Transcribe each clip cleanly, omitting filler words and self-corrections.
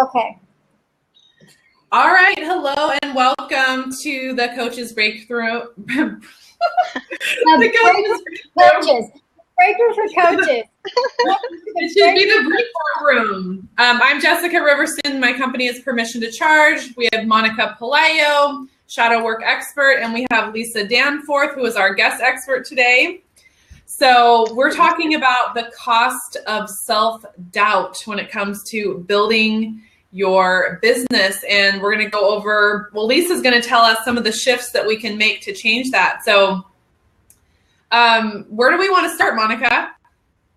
Okay. All right. Hello and welcome to the Coaches Breakthrough. Breakthrough for coaches. Breakthrough for coaches. It should be the breakthrough room. I'm Jessica Riverson. My company is Permission to Charge. We have Monica Palayo, shadow work expert, and we have Lisa Danforth, who is our guest expert today. So we're talking about the cost of self-doubt when it comes to building your business. And we're going to go over, well, Lisa's going to tell us some of the shifts that we can make to change that. So where do we want to start, Monica?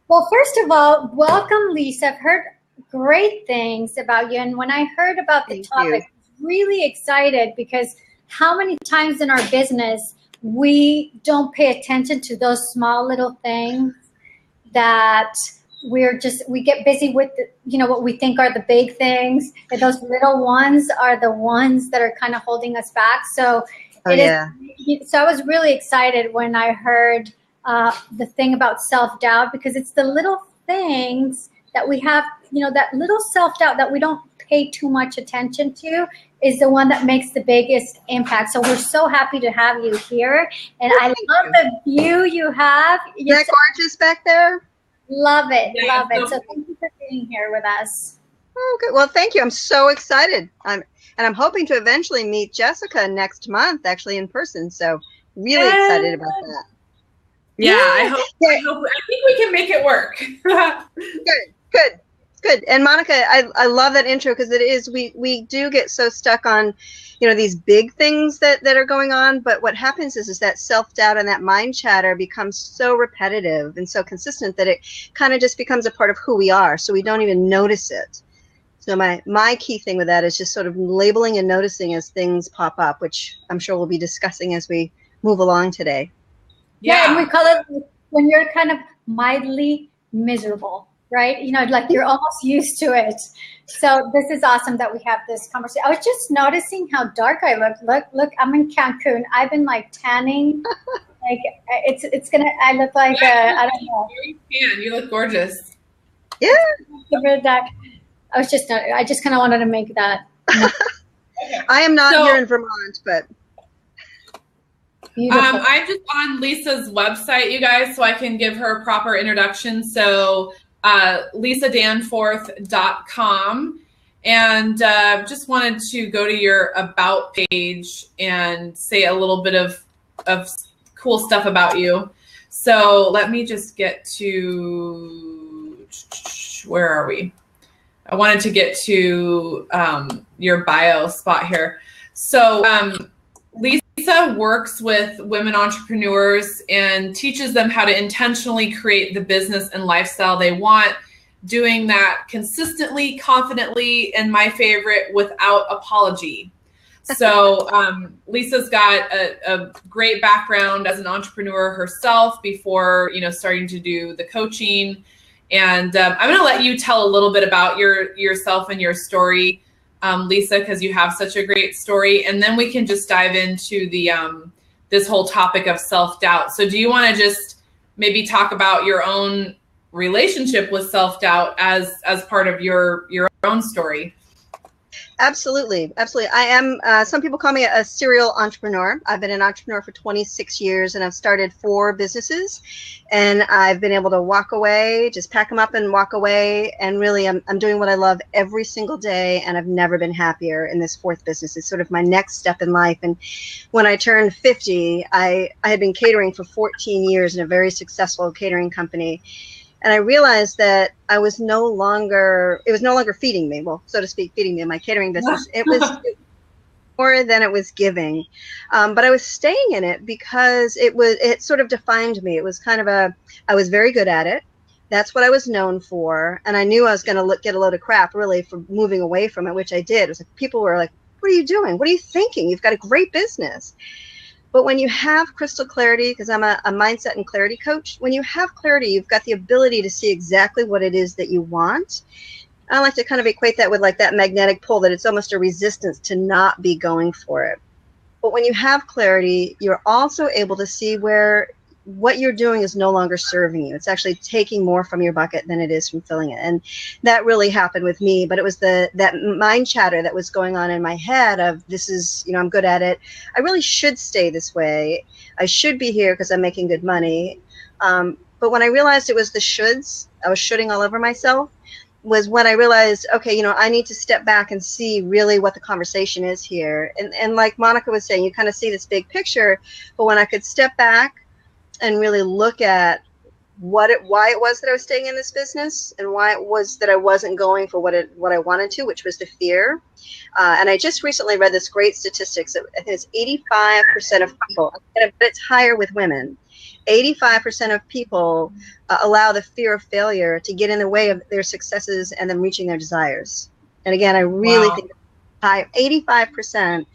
Well, first of all, welcome, Lisa. I've heard great things about you. And when I heard about the topic, I was really excited because how many times in our business we don't pay attention to those small little things that we get busy with, what we think are the big things, and those little ones are the ones that are kind of holding us back. So so I was really excited when I heard the thing about self-doubt, because it's the little things that we have, that little self-doubt that we don't pay too much attention to is the one that makes the biggest impact. So we're so happy to have you here. And I love the view you have. Isn't that gorgeous back there? Love it. Yeah, love it. So thank you for being here with us. Oh, good. Well, thank you. I'm so excited. I'm hoping to eventually meet Jessica next month, actually in person. So really excited about that. Yeah, I hope. I think we can make it work. Good. And Monica, I love that intro, because it is, we do get so stuck on, these big things that are going on. But what happens is that self-doubt and that mind chatter becomes so repetitive and so consistent that it kind of just becomes a part of who we are. So we don't even notice it. So my key thing with that is just sort of labeling and noticing as things pop up, which I'm sure we'll be discussing as we move along today. Yeah, and we call it when you're kind of mildly miserable, right? Like you're almost used to it. So this is awesome that we have this conversation. I was just noticing how dark I look. Look, I'm in Cancun. I've been like tanning. Like I look like I don't know. You look gorgeous. Yeah. I just kind of wanted to make that. I am not here in Vermont, but. I'm just on Lisa's website, you guys, so I can give her a proper introduction. So lisa-danforth.com, and just wanted to go to your About page and say a little bit of cool stuff about you. So let me just get to, where are we? I wanted to get to your bio spot here. So Lisa works with women entrepreneurs and teaches them how to intentionally create the business and lifestyle they want, doing that consistently, confidently, and my favorite, without apology. So Lisa's got a great background as an entrepreneur herself before, starting to do the coaching. And I'm going to let you tell a little bit about yourself and your story, Lisa, because you have such a great story, and then we can just dive into the this whole topic of self-doubt. So do you want to just maybe talk about your own relationship with self-doubt as part of your own story? Absolutely. I am, some people call me a serial entrepreneur. I've been an entrepreneur for 26 years, and I've started 4 businesses, and I've been able to walk away, just pack them up and walk away. And really, I'm doing what I love every single day, and I've never been happier in this 4th business. It's sort of my next step in life. And when I turned 50, I had been catering for 14 years in a very successful catering company. And I realized that it was no longer feeding me, well, so to speak, feeding me in my catering business. It was more than it was giving. But I was staying in it because it sort of defined me. It was kind of I was very good at it. That's what I was known for. And I knew I was going to get a load of crap really for moving away from it, which I did. It was like, people were like, what are you doing? What are you thinking? You've got a great business. But when you have crystal clarity, because I'm a mindset and clarity coach, when you have clarity, you've got the ability to see exactly what it is that you want. I like to kind of equate that with like that magnetic pull, that it's almost a resistance to not be going for it. But when you have clarity, you're also able to see where what you're doing is no longer serving you. It's actually taking more from your bucket than it is from filling it. And that really happened with me. But it was that mind chatter that was going on in my head of, this is, I'm good at it. I really should stay this way. I should be here because I'm making good money. But when I realized it was the shoulds, I was shoulding all over myself, was when I realized, okay, I need to step back and see really what the conversation is here. And like Monica was saying, you kind of see this big picture, but when I could step back and really look at why it was that I was staying in this business, and why it was that I wasn't going for what I wanted to, which was the fear. And I just recently read this great statistics. I think it's 85% of people, but it's higher with women. 85% of people allow the fear of failure to get in the way of their successes and them reaching their desires. And again, I really think high, 85%.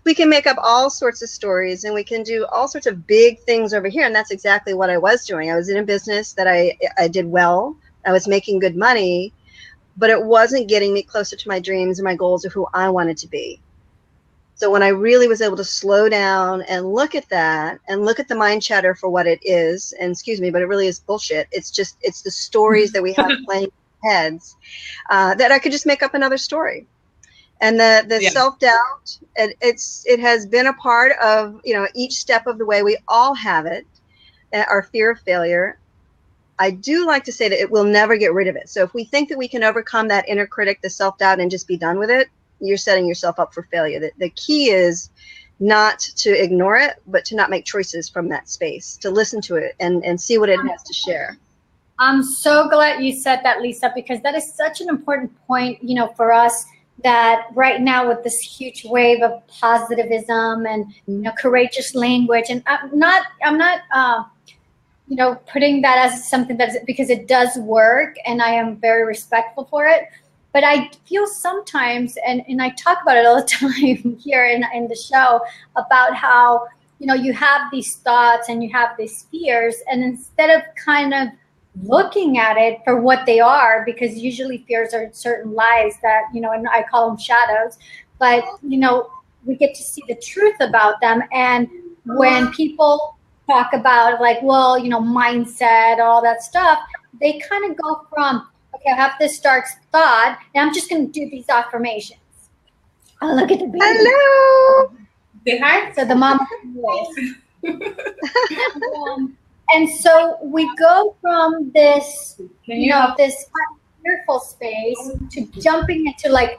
We can make up all sorts of stories, and we can do all sorts of big things over here. And that's exactly what I was doing. I was in a business that I did well. I was making good money, but it wasn't getting me closer to my dreams and my goals of who I wanted to be. So when I really was able to slow down and look at that, and look at the mind chatter for what it is, and excuse me, but it really is bullshit. It's the stories that we have playing in our heads, that I could just make up another story. And the self-doubt, it has been a part of, each step of the way. We all have it, our fear of failure. I do like to say that it will never get rid of it. So if we think that we can overcome that inner critic, the self-doubt, and just be done with it, you're setting yourself up for failure. The key is not to ignore it, but to not make choices from that space, to listen to it and see what it has to share. I'm so glad you said that, Lisa, because that is such an important point, for us, that right now with this huge wave of positivism and courageous language, and I'm not putting that as something that's, because it does work and I am very respectful for it. But I feel sometimes, and I talk about it all the time here in the show, about how, you have these thoughts and you have these fears, and instead of kind of looking at it for what they are, because usually fears are certain lies that, and I call them shadows, but, we get to see the truth about them. And when people talk about mindset, all that stuff, they kind of go from, okay, I have this dark thought, and I'm just going to do these affirmations. Oh, look at the baby. Hello. Say hi. So the mom. And so we go from this, this fearful space to jumping into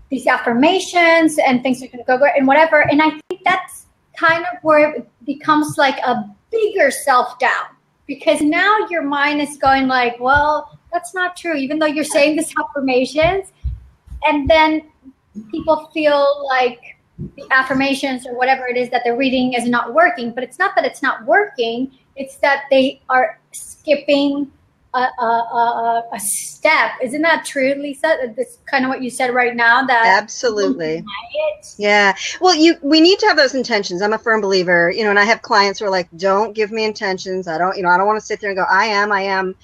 these affirmations and things are going to go great and whatever. And I think that's kind of where it becomes like a bigger self-doubt, because now your mind is going well, that's not true, even though you're saying these affirmations. And then people feel like the affirmations or whatever it is that they're reading is not working. But it's not that it's not working. It's that they are skipping a step. Isn't that true, Lisa? That's kind of what you said right now. That absolutely. Yeah. Well, we need to have those intentions. I'm a firm believer, and I have clients who are like, don't give me intentions. I don't want to sit there and go, I am.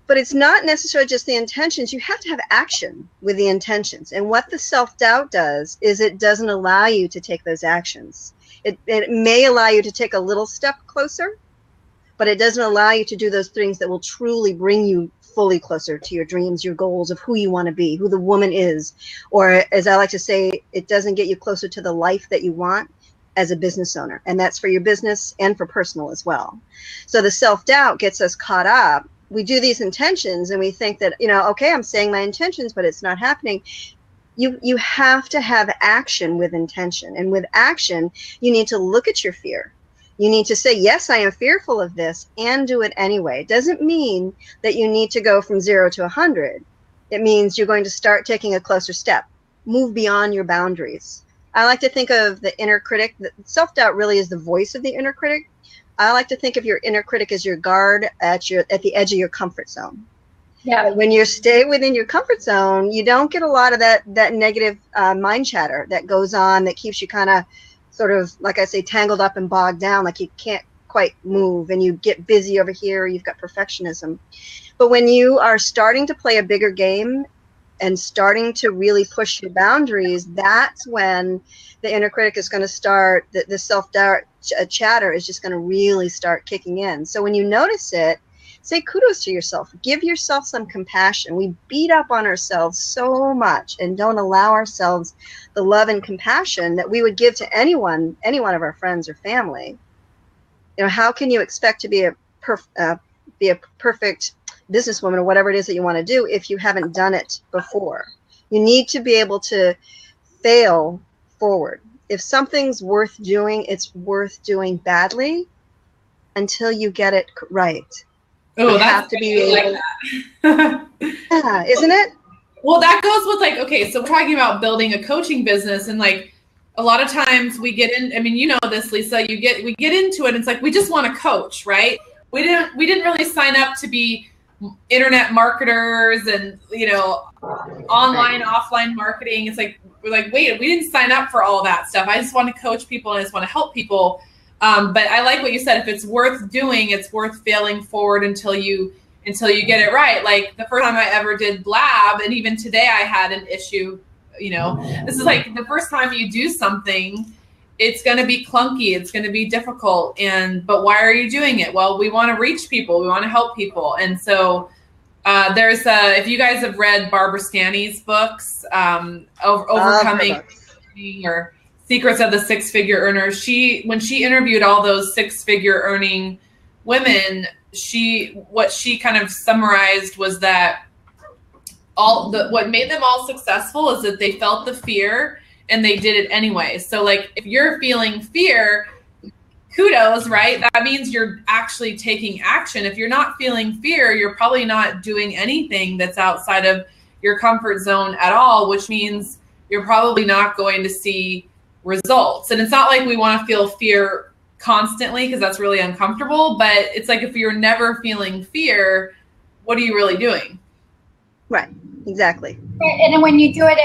But it's not necessarily just the intentions. You have to have action with the intentions. And what the self-doubt does is it doesn't allow you to take those actions. It may allow you to take a little step closer, but it doesn't allow you to do those things that will truly bring you fully closer to your dreams, your goals of who you want to be, who the woman is. Or as I like to say, it doesn't get you closer to the life that you want as a business owner. And that's for your business and for personal as well. So the self-doubt gets us caught up. We do these intentions and we think that, okay, I'm saying my intentions, but it's not happening. You have to have action with intention. And with action, you need to look at your fear. You need to say, yes, I am fearful of this, and do it anyway. It doesn't mean that you need to go from 0 to 100. It means you're going to start taking a closer step, move beyond your boundaries. I like to think of the inner critic. Self-doubt really is the voice of the inner critic. I like to think of your inner critic as your guard at the edge of your comfort zone. Yeah. When you stay within your comfort zone, you don't get a lot of that negative mind chatter that goes on, that keeps you kind of sort of, like I say, tangled up and bogged down, like you can't quite move, and you get busy over here, you've got perfectionism. But when you are starting to play a bigger game, and starting to really push your boundaries, that's when the inner critic is going to start, the self-doubt chatter is just going to really start kicking in. So when you notice it, say kudos to yourself. Give yourself some compassion. We beat up on ourselves so much and don't allow ourselves the love and compassion that we would give to any one of our friends or family. You know, how can you expect to be a perfect businesswoman or whatever it is that you want to do if you haven't done it before? You need to be able to fail forward. If something's worth doing, it's worth doing badly until you get it right. Oh, that's to be able. Yeah, isn't it? Well, that goes with like, okay, so we're talking about building a coaching business, and like a lot of times we get in, I mean, you know this, Lisa, we get into it and it's like we just want to coach, right? We didn't really sign up to be internet marketers and, you know, online, offline marketing. It's like, we're like, wait, we didn't sign up for all that stuff. I just want to coach people and I just want to help people. But I like what you said. If it's worth doing, it's worth failing forward until you get it right. Like the first time I ever did Blab, and even today I had an issue. You know, this is like the first time you do something, it's going to be clunky. It's going to be difficult. But why are you doing it? Well, we want to reach people. We want to help people. And so there's if you guys have read Barbara Stanny's books, Overcoming or Secrets of the Six-Figure Earners, when she interviewed all those six-figure earning women, what she kind of summarized was that what made them all successful is that they felt the fear and they did it anyway. So like if you're feeling fear, kudos, right? That means you're actually taking action. If you're not feeling fear, you're probably not doing anything that's outside of your comfort zone at all, which means you're probably not going to see results. And it's not like we want to feel fear constantly because that's really uncomfortable, but it's like if you're never feeling fear, what are you really doing? Right, exactly. And then when you do it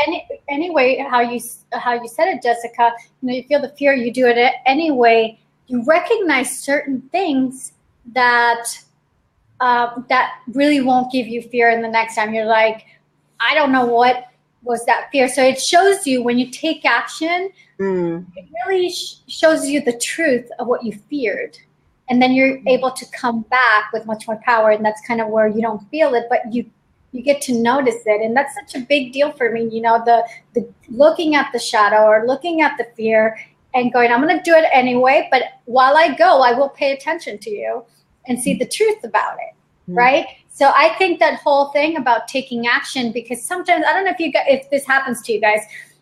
anyway, how you said it, Jessica, you feel the fear, you do it anyway. You recognize certain things that that really won't give you fear. And the next time you're like, I don't know what was that fear. So it shows you when you take action, it really shows you the truth of what you feared. And then you're able to come back with much more power. And that's kind of where you don't feel it, but you get to notice it. And that's such a big deal for me, the looking at the shadow or looking at the fear and going, I'm going to do it anyway. But while I go, I will pay attention to you and see the truth about it. Right. So I think that whole thing about taking action, because sometimes, I don't know if this happens to you guys,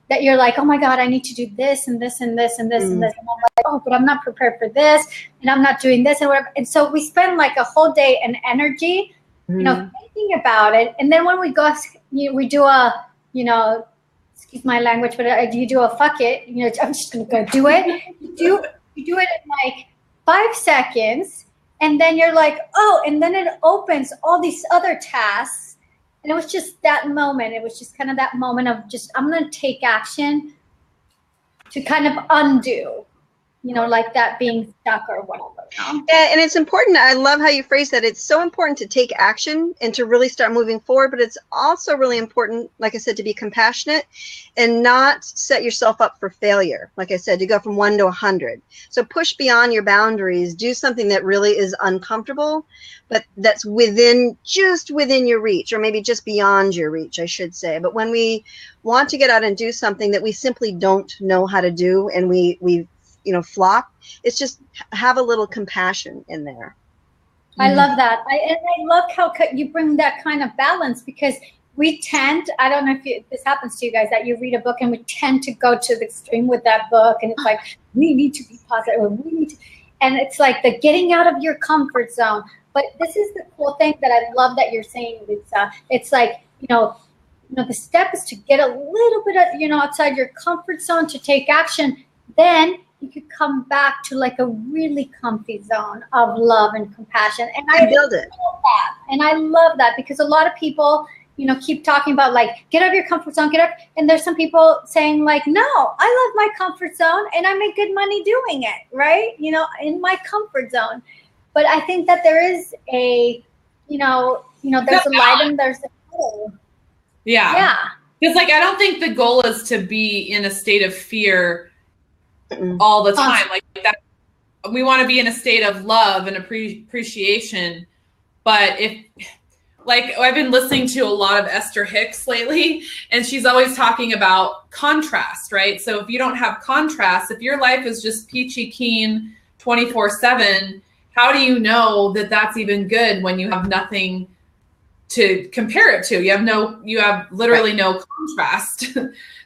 that you're like, oh my God, I need to do this and this and this and this and this. And I'm like, oh, but I'm not prepared for this. And I'm not doing this and whatever. And so we spend like a whole day and energy, thinking about it. And then when we go, we do a, excuse my language, but you do a fuck it, I'm just going to go do it. You do it in like 5 seconds. And then you're like, oh, and then it opens all these other tasks. And it was just that moment. It was just kind of that moment of just, I'm going to take action to kind of undo, like that being stuck or whatever. Yeah, and it's important. I love how you phrase that. It's so important to take action and to really start moving forward. But it's also really important, like I said, to be compassionate and not set yourself up for failure. Like I said, to go from 1 to 100. So push beyond your boundaries. Do something that really is uncomfortable, but that's just within your reach, or maybe just beyond your reach, I should say. But when we want to get out and do something that we simply don't know how to do, and we flop, it's just have a little compassion in there. I love that. I love how you bring that kind of balance, because we tend, I don't know if this happens to you guys, that you read a book and we tend to go to the extreme with that book, and it's like, we need to be positive, or and it's like the getting out of your comfort zone. But this is the cool thing that I love that you're saying, Lisa. It's like, the step is to get a little bit of, outside your comfort zone to take action. Then you could come back to like a really comfy zone of love and compassion. And I build it. And I love that, because a lot of people, keep talking about like, get out of your comfort zone, get up. And there's some people saying like, no, I love my comfort zone and I make good money doing it, right? In my comfort zone. But I think that there is a, there's a light and there's a hole. Yeah. Because like, I don't think the goal is to be in a state of fear all the time. Like that, we want to be in a state of love and appreciation. But if, like, I've been listening to a lot of Esther Hicks lately, and she's always talking about contrast, right? So if you don't have contrast, if your life is just peachy keen 24/7, how do you know that that's even good when you have nothing to compare it to? You have literally no contrast.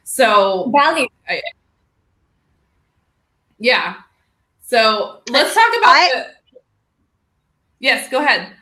So value. Yeah. So let's talk about yes, go ahead.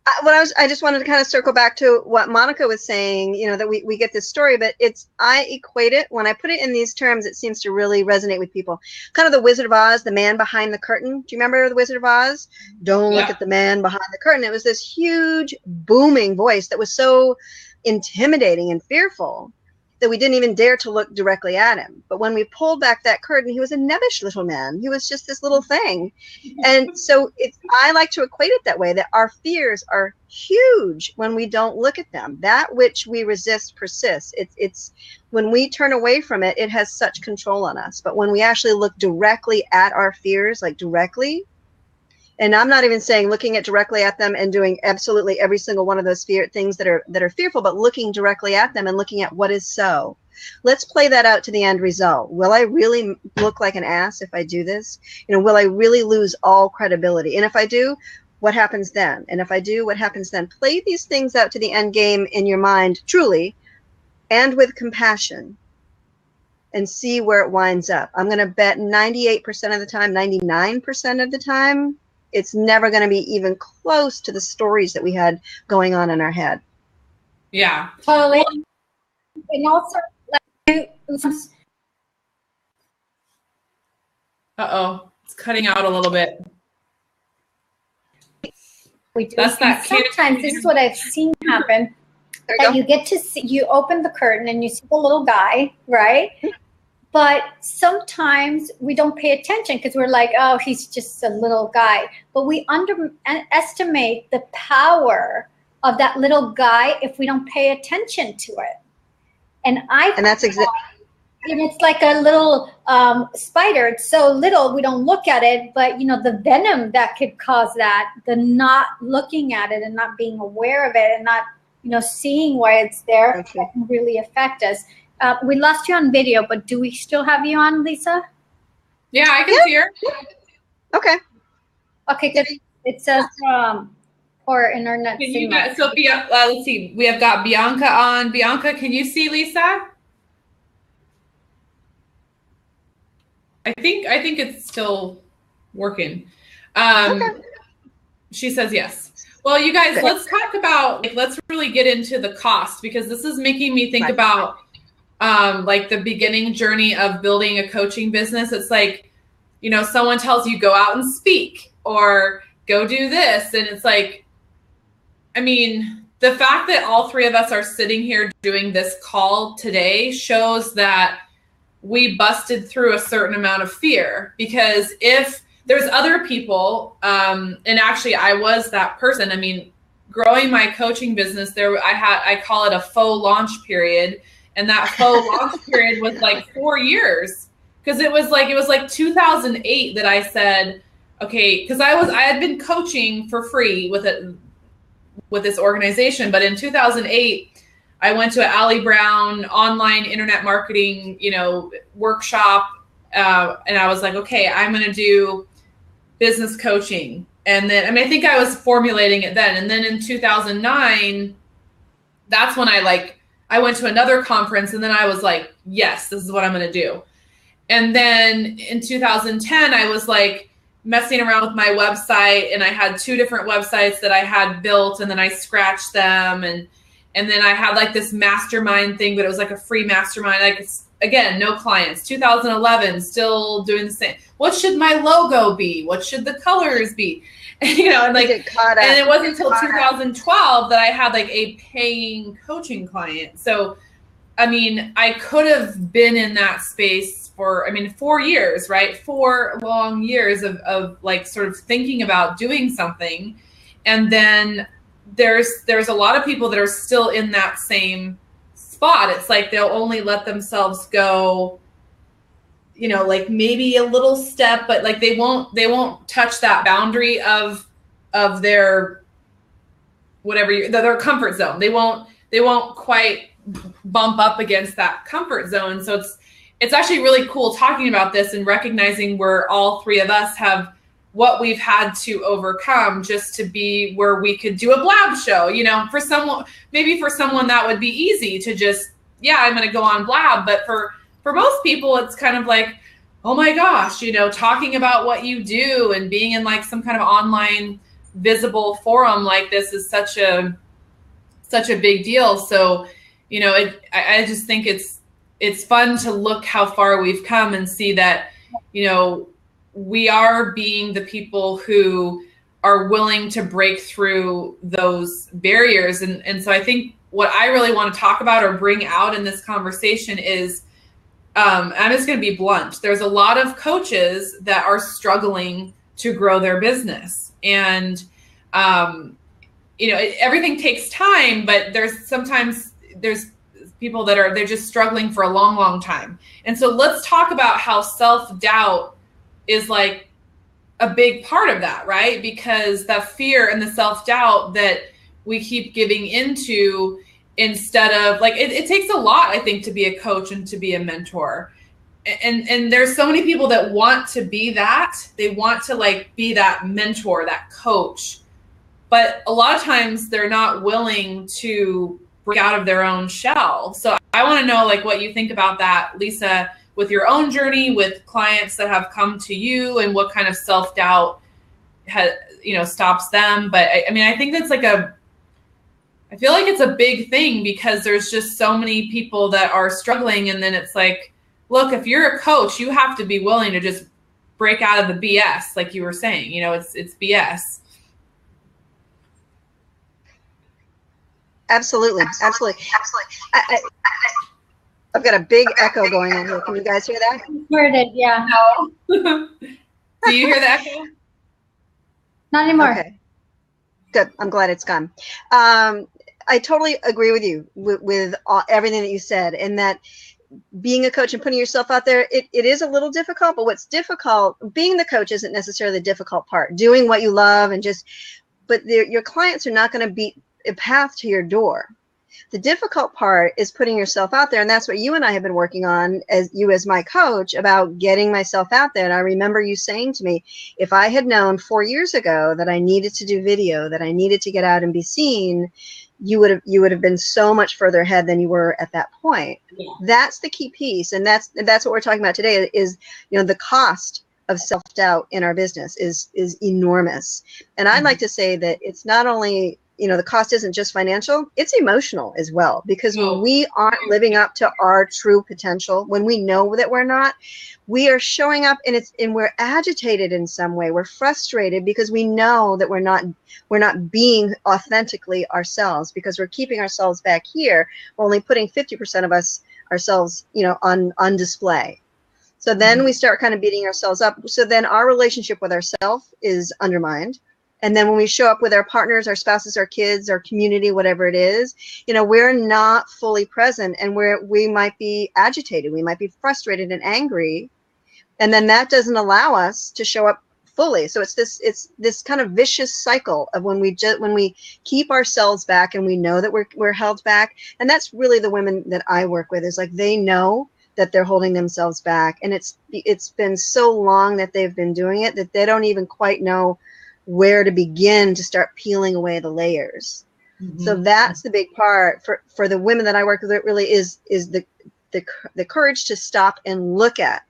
I just wanted to kind of circle back to what Monica was saying, you know, that we get this story, but I equate it, when I put it in these terms, it seems to really resonate with people. Kind of the Wizard of Oz, the man behind the curtain. Do you remember the Wizard of Oz? Don't look at the man behind the curtain. It was this huge booming voice that was so intimidating and fearful that we didn't even dare to look directly at him. But when we pulled back that curtain, he was a nebbish little man. He was just this little thing. And so I like to equate it that way, that our fears are huge when we don't look at them. That which we resist persists. It's when we turn away from it, it has such control on us. But when we actually look directly at our fears, like directly, and I'm not even saying looking at directly at them and doing absolutely every single one of those things that are fearful, but looking directly at them and looking at what is so. Let's play that out to the end result. Will I really look like an ass if I do this? You know, will I really lose all credibility? And if I do, what happens then? And if I do, what happens then? Play these things out to the end game in your mind, truly, and with compassion, and see where it winds up. I'm going to bet 98% of the time, 99% of the time, it's never going to be even close to the stories that we had going on in our head. Yeah. Totally. And also, uh-oh, it's cutting out a little bit. We do. Sometimes this is what I've seen happen. You get to see, you open the curtain and you see the little guy, right? But sometimes we don't pay attention because we're like, oh, he's just a little guy. But we underestimate the power of that little guy if we don't pay attention to it. And that's exactly. And it's like a little spider. It's so little we don't look at it, but you know the venom that could cause that, the not looking at it and not being aware of it and not seeing why it's there, that can really affect us. We lost you on video, but do we still have you on, Lisa? Yeah, I can see her. Okay. Okay, good. It says poor internet signal. Let's see. We have got Bianca on. Bianca, can you see Lisa? I think it's still working. She says yes. Well, you guys, let's talk about, let's really get into the cost, because this is making me think about like the beginning journey of building a coaching business. It's like, someone tells you go out and speak or go do this. And it's like, I mean, the fact that all three of us are sitting here doing this call today shows that we busted through a certain amount of fear. Because if there's other people, and actually I was that person. I mean, growing my coaching business, I call it a faux launch period. And that faux launch period was like 4 years. Because it was like 2008 that I said, okay, because I had been coaching for free with this organization. But in 2008, I went to an Allie Brown online internet marketing, workshop. And I was like, okay, I'm going to do business coaching. And then, I think I was formulating it then. And then in 2009, that's when I went to another conference, and then I was like, yes, this is what I'm going to do. And then in 2010, I was like messing around with my website, and I had 2 different websites that I had built, and then I scratched them. And then I had like this mastermind thing, but it was like a free mastermind. Like, again, no clients. 2011, still doing the same. What should my logo be? What should the colors be? And it wasn't until 2012 that I had like a paying coaching client. So, I mean, I could have been in that space for 4 years, right? 4 long years of like sort of thinking about doing something. And then there's a lot of people that are still in that same spot. It's like they'll only let themselves go, you know, like maybe a little step, but like they won't touch that boundary of their whatever their comfort zone. They won't quite bump up against that comfort zone. So it's actually really cool talking about this and recognizing where all three of us have what we've had to overcome just to be where we could do a blab show. You know, for someone that would be easy to just, yeah, I'm going to go on blab. But for most people, it's kind of like, oh my gosh, you know, talking about what you do and being in like some kind of online visible forum like this is such a big deal. So, you know, I just think it's fun to look how far we've come and see that, you know, we are being the people who are willing to break through those barriers. And so I think what I really want to talk about or bring out in this conversation is, I'm just going to be blunt. There's a lot of coaches that are struggling to grow their business. And, you know, everything takes time, but there's people they're just struggling for a long, long time. And so let's talk about how self-doubt is like a big part of that, right? Because the fear and the self-doubt that we keep giving into instead of like, it takes a lot, I think, to be a coach and to be a mentor. And there's so many people that want to be that. They want to like be that mentor, that coach. But a lot of times they're not willing to break out of their own shell. So I want to know like what you think about that, Lisa, with your own journey, with clients that have come to you, and what kind of self-doubt stops them. But I mean, I think that's like I feel like it's a big thing because there's just so many people that are struggling. And then it's like, look, if you're a coach, you have to be willing to just break out of the BS. Like you were saying, you know, it's BS. Absolutely. I've got a big echo going on here. Can you guys hear that? Heard it, yeah. No. Do you hear the echo? Not anymore. Okay. Good. I'm glad it's gone. I totally agree with you with everything that you said, and that being a coach and putting yourself out there, it is a little difficult, but what's difficult, being the coach isn't necessarily the difficult part. Doing what you love but your clients are not going to beat a path to your door. The difficult part is putting yourself out there, and that's what you and I have been working on as my coach, about getting myself out there. And I remember you saying to me, if I had known 4 years ago that I needed to do video, that I needed to get out and be seen, you would have been so much further ahead than you were at that point. Yeah. That's the key piece, and that's what we're talking about today. Is, you know, the cost of self-doubt in our business is enormous. And I'd like to say that it's not only, you know, the cost isn't just financial, it's emotional as well. Because when we aren't living up to our true potential, when we know that we're not, we are showing up and we're agitated in some way. We're frustrated because we know that we're not being authentically ourselves, because we're keeping ourselves back here. We're only putting 50% of ourselves, you know, on display. So then we start kind of beating ourselves up. So then our relationship with ourselves is undermined. And then when we show up with our partners, our spouses, our kids, our community, whatever it is, you know, we're not fully present, and we might be agitated. We might be frustrated and angry. And then that doesn't allow us to show up fully. So it's this kind of vicious cycle of when we keep ourselves back and we know that we're held back. And that's really the women that I work with, is like, they know that they're holding themselves back. And it's been so long that they've been doing it that they don't even quite know where to begin to start peeling away the layers. Mm-hmm. So that's the big part for the women that I work with. It really is the courage to stop and look at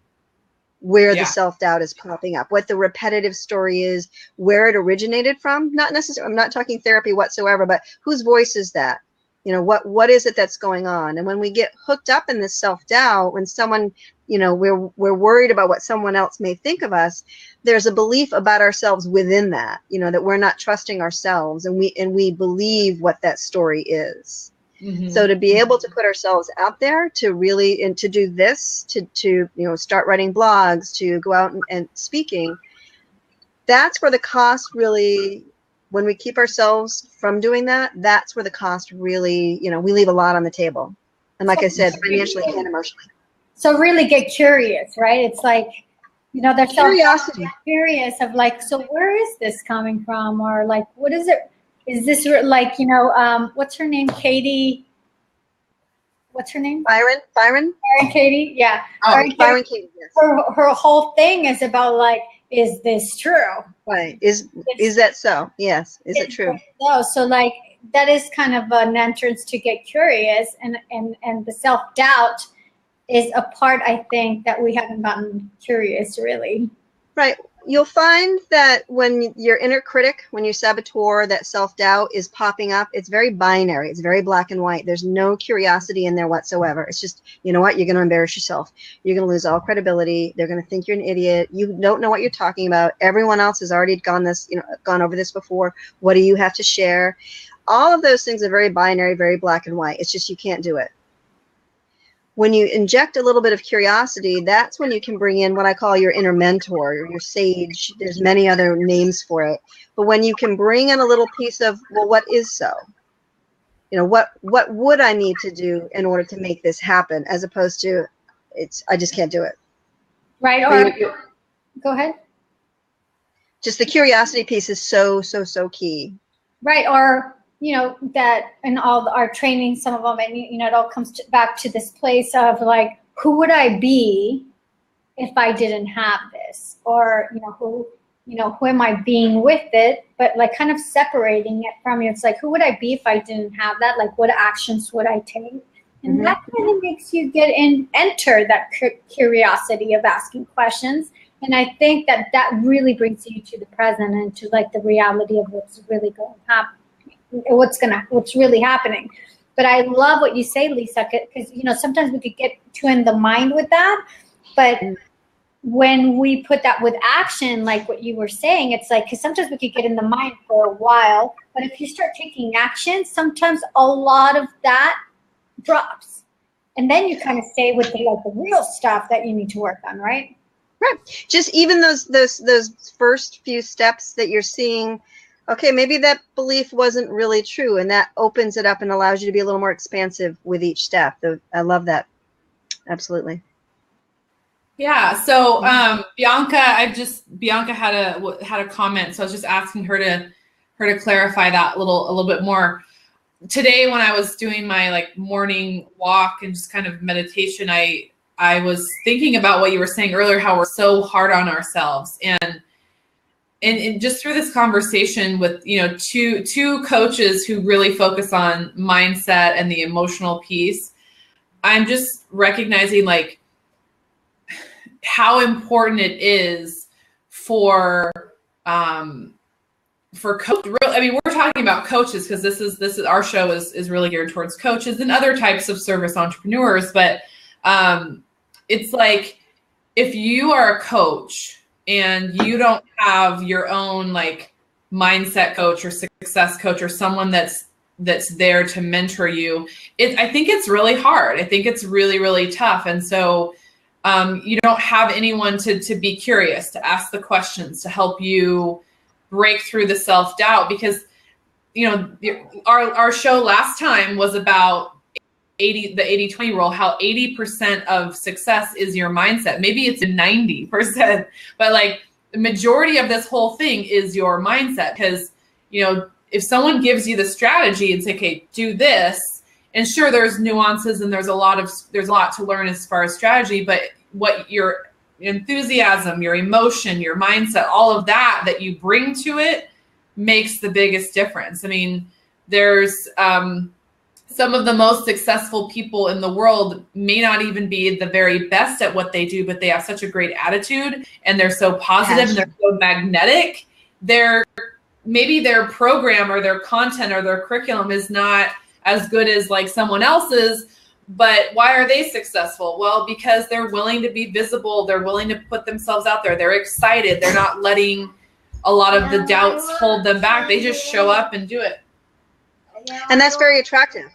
where the self-doubt is popping up, what the repetitive story is, where it originated from. Not necessarily, I'm not talking therapy whatsoever, but whose voice is that? You know, what is it that's going on? And when we get hooked up in this self-doubt, when someone, you know, we're worried about what someone else may think of us, there's a belief about ourselves within that, you know, that we're not trusting ourselves, and we believe what that story is. Mm-hmm. So to be able to put ourselves out there, to really, and to do this, to you know, start writing blogs, to go out and speaking, that's where the cost really when we keep ourselves from doing that, that's where the cost really, we leave a lot on the table. And like I said, financially and emotionally. So really get curious, right? It's like, there's curiosity. Curious of like, so where is this coming from? Or like, what is it? Is this like, what's her name? Katie. What's her name? Byron Katie. Yeah. Oh, Byron Katie. Yes. Her whole thing is about like, is this true? Right. Is that so? Yes. Is it true? So like, that is kind of an entrance to get curious, and the self-doubt is a part, I think, that we haven't gotten curious really. Right. You'll find that when your inner critic, when your saboteur, that self-doubt is popping up, it's very binary. It's very black and white. There's no curiosity in there whatsoever. It's just, you know what? You're going to embarrass yourself. You're going to lose all credibility. They're going to think you're an idiot. You don't know what you're talking about. Everyone else has already gone over this before. What do you have to share? All of those things are very binary, very black and white. It's just you can't do it. When you inject a little bit of curiosity, that's when you can bring in what I call your inner mentor, your sage. There's many other names for it. But when you can bring in a little piece of, well, what is so? What would I need to do in order to make this happen, as opposed to, I just can't do it. Right. Or go ahead. Just the curiosity piece is so key. Right. Or that in all our training, some of them, and it all comes back to this place of like, who would I be if I didn't have this? Or, who am I being with it? But like kind of separating it from you. It's like, who would I be if I didn't have that? Like, what actions would I take? And that kind of makes you enter that curiosity of asking questions. And I think that really brings you to the present and to like the reality of what's really going to happen. What's really happening. But I love what you say, Lisa, because sometimes we could get too in the mind with that, but when we put that with action, like what you were saying, it's like, because sometimes we could get in the mind for a while, but if you start taking action, sometimes a lot of that drops, and then you kind of stay with the real stuff that you need to work on, right? Right. Just even those first few steps that you're seeing. Okay, maybe that belief wasn't really true, and that opens it up and allows you to be a little more expansive with each step. I love that. Absolutely. Yeah. So Bianca had a comment, so I was just asking her to clarify that a little bit more. Today, when I was doing my morning walk and just kind of meditation, I was thinking about what you were saying earlier, how we're so hard on ourselves, and just through this conversation with, two coaches who really focus on mindset and the emotional piece, I'm just recognizing how important it is for coach. I mean, we're talking about coaches because this is our show is really geared towards coaches and other types of service entrepreneurs. But it's like, if you are a coach and you don't have your own mindset coach or success coach or someone that's there to mentor you, I think it's really hard. I think it's really, really tough. And so you don't have anyone to be curious, to ask the questions, to help you break through the self-doubt, because our show last time was about the 80-20 rule, how 80% of success is your mindset. Maybe it's 90%, but the majority of this whole thing is your mindset. Because, if someone gives you the strategy and say, okay, do this, and sure, there's nuances and there's a lot to learn as far as strategy, but what your enthusiasm, your emotion, your mindset, all of that you bring to it makes the biggest difference. I mean, there's some of the most successful people in the world may not even be the very best at what they do, but they have such a great attitude and they're so positive and they're so magnetic. Maybe their program or their content or their curriculum is not as good as someone else's, but why are they successful? Well, because they're willing to be visible. They're willing to put themselves out there. They're excited. They're not letting a lot of the doubts hold them back. They just show up and do it. And that's very attractive.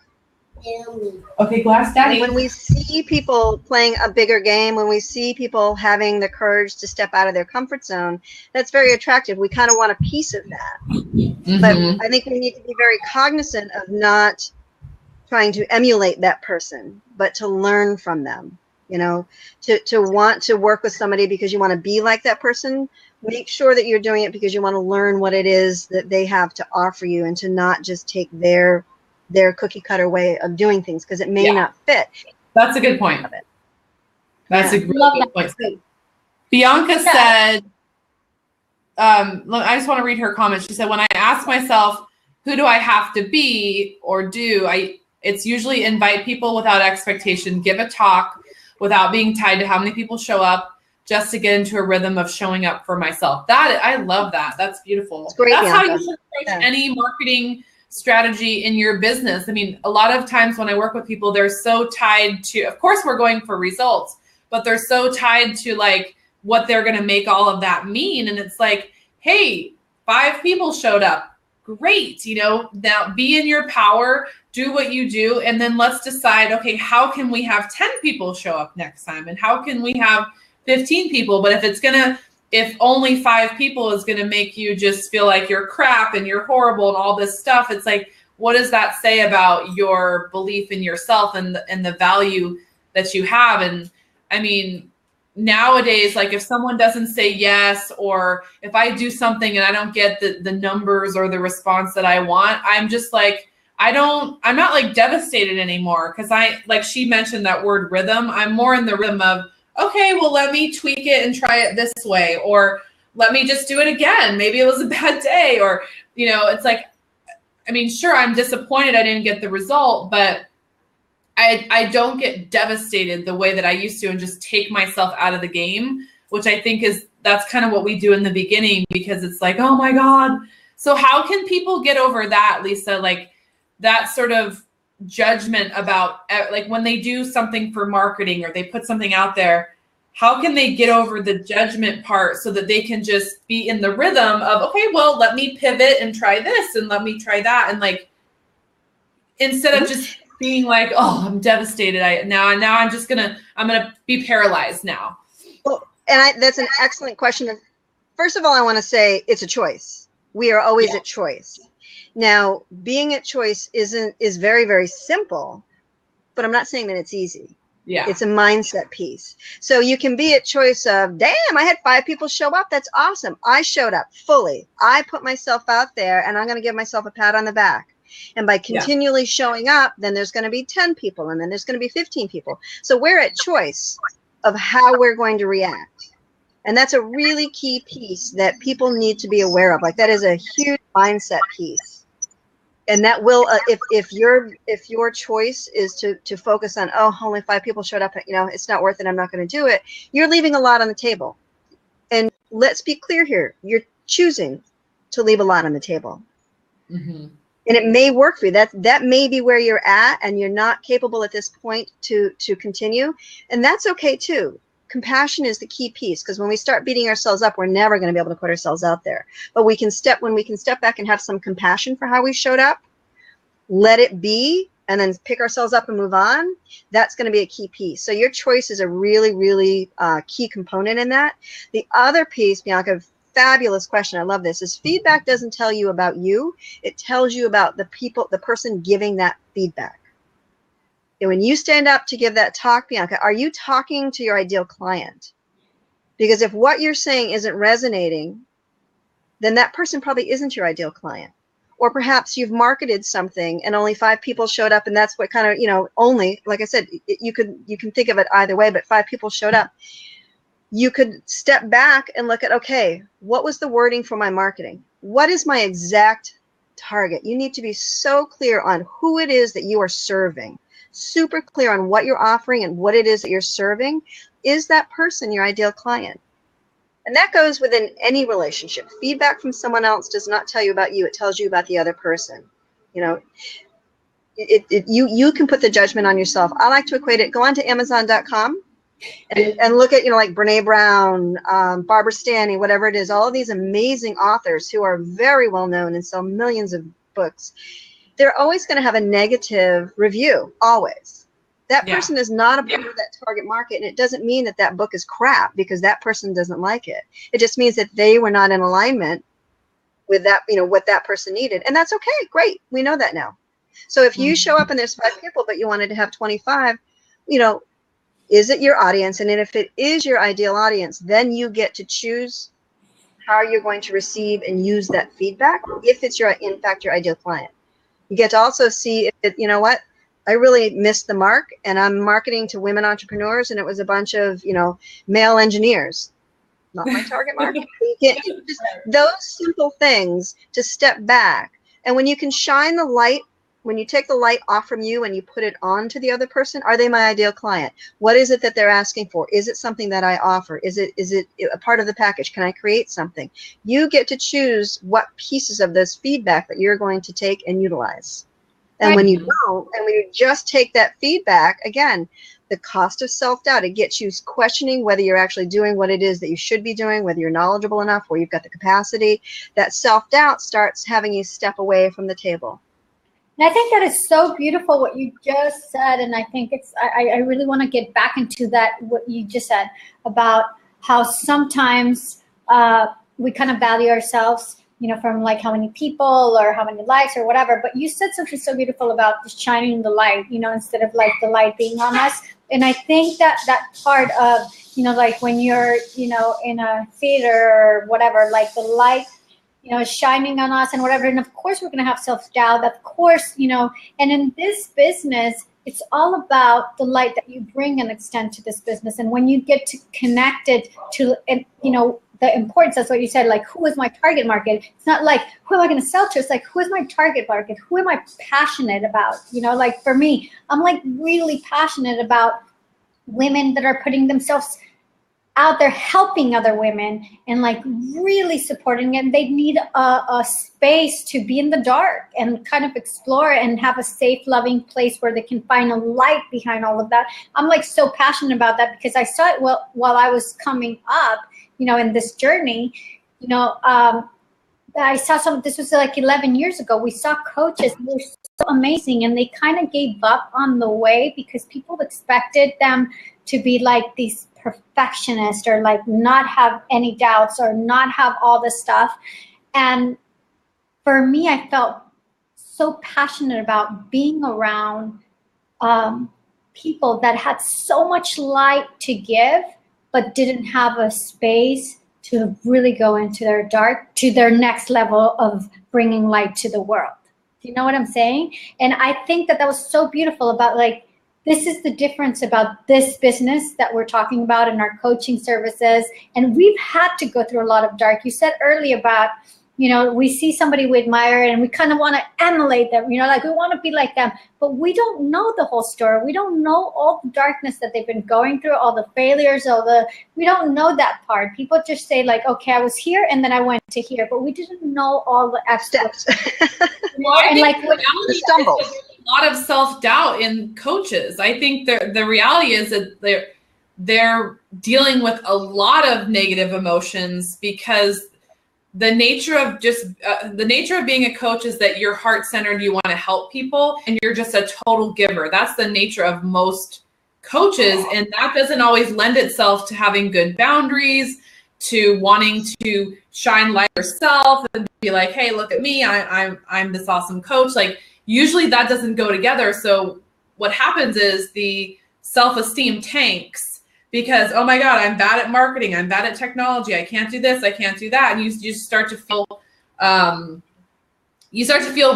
Okay, Glass Daddy. When we see people playing a bigger game, when we see people having the courage to step out of their comfort zone, that's very attractive. We kind of want a piece of that. But I think we need to be very cognizant of not trying to emulate that person, but to learn from them. You know, to want to work with somebody because you want to be like that person. Make sure that you're doing it because you want to learn what it is that they have to offer you, and to not just take their cookie cutter way of doing things, because it may not fit. That's a good point. That's a really good point. So Bianca said, I just want to read her comment. She said, when I ask myself, who do I have to be or do, it's usually invite people without expectation, give a talk without being tied to how many people show up, just to get into a rhythm of showing up for myself. I love that. That's beautiful. It's great, That's Bianca. how you should approach any marketing strategy in your business. I mean, a lot of times when I work with people, they're so tied to, of course we're going for results, but they're so tied to like what they're going to make all of that mean. And it's like, hey, 5 people showed up. Great. You know, now be in your power, do what you do. And then let's decide, okay, how can we have 10 people show up next time? And how can we have 15 people? But if only 5 people is going to make you just feel like you're crap and you're horrible and all this stuff, it's like, what does that say about your belief in yourself and the value that you have? And I mean, nowadays, like if someone doesn't say yes, or if I do something and I don't get the numbers or the response that I want, I'm just like, I'm not like devastated anymore. Cause like she mentioned that word rhythm. I'm more in the rhythm of, okay, well, let me tweak it and try it this way, or let me just do it again. Maybe it was a bad day, or, you know, it's like, I mean, sure, I'm disappointed I didn't get the result, but I don't get devastated the way that I used to and just take myself out of the game, which I think that's kind of what we do in the beginning, because it's like, oh my God. So how can people get over that, Lisa? Like that sort of judgment about like when they do something for marketing or they put something out there, how can they get over the judgment part so that they can just be in the rhythm of, okay, well, let me pivot and try this and let me try that. And like, instead of just being like, oh, I'm devastated. Now I'm going to be paralyzed now. Well, and that's an excellent question. First of all, I want to say it's a choice. We are always at choice. Now, being at choice is very, very simple, but I'm not saying that it's easy. Yeah. It's a mindset piece. So you can be at choice of, damn, I had 5 people show up. That's awesome. I showed up fully. I put myself out there, and I'm going to give myself a pat on the back. And by continually showing up, then there's going to be 10 people, and then there's going to be 15 people. So we're at choice of how we're going to react. And that's a really key piece that people need to be aware of. Like that is a huge mindset piece. And that will, if your choice is to focus on, oh, only 5 people showed up, you know, it's not worth it, I'm not going to do it, you're leaving a lot on the table. And let's be clear here, you're choosing to leave a lot on the table. Mm-hmm. And it may work for you. That may be where you're at, and you're not capable at this point to continue. And that's okay too. Compassion is the key piece, because when we start beating ourselves up, we're never going to be able to put ourselves out there. But when we can step back and have some compassion for how we showed up, let it be, and then pick ourselves up and move on, that's going to be a key piece. So your choice is a really, really key component in that. The other piece, Bianca, fabulous question, I love this, is feedback doesn't tell you about you. It tells you about the person giving that feedback. And when you stand up to give that talk, Bianca, are you talking to your ideal client? Because if what you're saying isn't resonating, then that person probably isn't your ideal client. Or perhaps you've marketed something and only 5 people showed up, and that's what kind of, you know, only, like I said, you can think of it either way, but 5 people showed up. You could step back and look at, okay, what was the wording for my marketing? What is my exact target? You need to be so clear on who it is that you are serving. Super clear on what you're offering and what it is that you're serving. Is that person your ideal client? And that goes within any relationship. Feedback from someone else does not tell you about you. It tells you about the other person. You know, you can put the judgment on yourself. I like to equate it. Go on to Amazon.com and look at, you know, like Brene Brown, Barbara Stanley, whatever it is, all of these amazing authors who are very well known and sell millions of books. they're always going to have a negative review, always. That person is not a part of that target market, and it doesn't mean that that book is crap because that person doesn't like it. It just means that they were not in alignment with that, what that person needed. And that's okay. Great. We know that now. So if you show up and there's 5 people, but you wanted to have 25, is it your audience? And then if it is your ideal audience, then you get to choose how you're going to receive and use that feedback if it's in fact your ideal client. You get to also see if I really missed the mark, and I'm marketing to women entrepreneurs, and it was a bunch of male engineers. Not my target market. Just those simple things to step back. And when you can shine the light, when you take the light off from you and you put it on to the other person, are they my ideal client? What is it that they're asking for? Is it something that I offer? Is it a part of the package? Can I create something? You get to choose what pieces of this feedback that you're going to take and utilize. And when you don't, and when you just take that feedback, again, the cost of self-doubt, it gets you questioning whether you're actually doing what it is that you should be doing, whether you're knowledgeable enough, where you've got the capacity. That self-doubt starts having you step away from the table. And I think that is so beautiful what you just said. And I think I really want to get back into that, what you just said about how sometimes we kind of value ourselves, from like how many people or how many likes or whatever. But you said something so beautiful about just shining the light, instead of like the light being on us. And I think that part of, like when you're, in a theater or whatever, like the light, is shining on us and whatever. And of course, we're going to have self-doubt, of course, and in this business, it's all about the light that you bring and extend to this business. And when you get to connect it to, the importance, that's what you said, like, who is my target market? It's not like, who am I going to sell to? It's like, who is my target market? Who am I passionate about? Like for me, I'm like really passionate about women that are putting themselves out there, helping other women and like really supporting it. They need a space to be in the dark and kind of explore and have a safe, loving place where they can find a light behind all of that. I'm like so passionate about that because I saw it while I was coming up, in this journey, I saw this was like 11 years ago. We saw coaches, they were so amazing, and they kind of gave up on the way because people expected them to be like these perfectionists or like not have any doubts or not have all this stuff. And for me, I felt so passionate about being around people that had so much light to give, but didn't have a space to really go into their dark, to their next level of bringing light to the world. Do you know what I'm saying? And I think that was so beautiful about like, this is the difference about this business that we're talking about in our coaching services. And we've had to go through a lot of dark. You said earlier about, we see somebody we admire and we kind of want to emulate them, like we want to be like them, but we don't know the whole story. We don't know all the darkness that they've been going through, all the failures, we don't know that part. People just say like, okay, I was here and then I went to here, but we didn't know all the steps. Well, and like the stumbles. A lot of self-doubt in coaches. I think the reality is that they're dealing with a lot of negative emotions because the nature of being a coach is that you're heart-centered, you want to help people, and you're just a total giver. That's the nature of most coaches, and that doesn't always lend itself to having good boundaries, to wanting to shine light yourself and be like, hey, look at me, I'm this awesome coach. Like usually that doesn't go together. So what happens is the self-esteem tanks. Because, oh my God, I'm bad at marketing. I'm bad at technology. I can't do this. I can't do that. And you start to feel,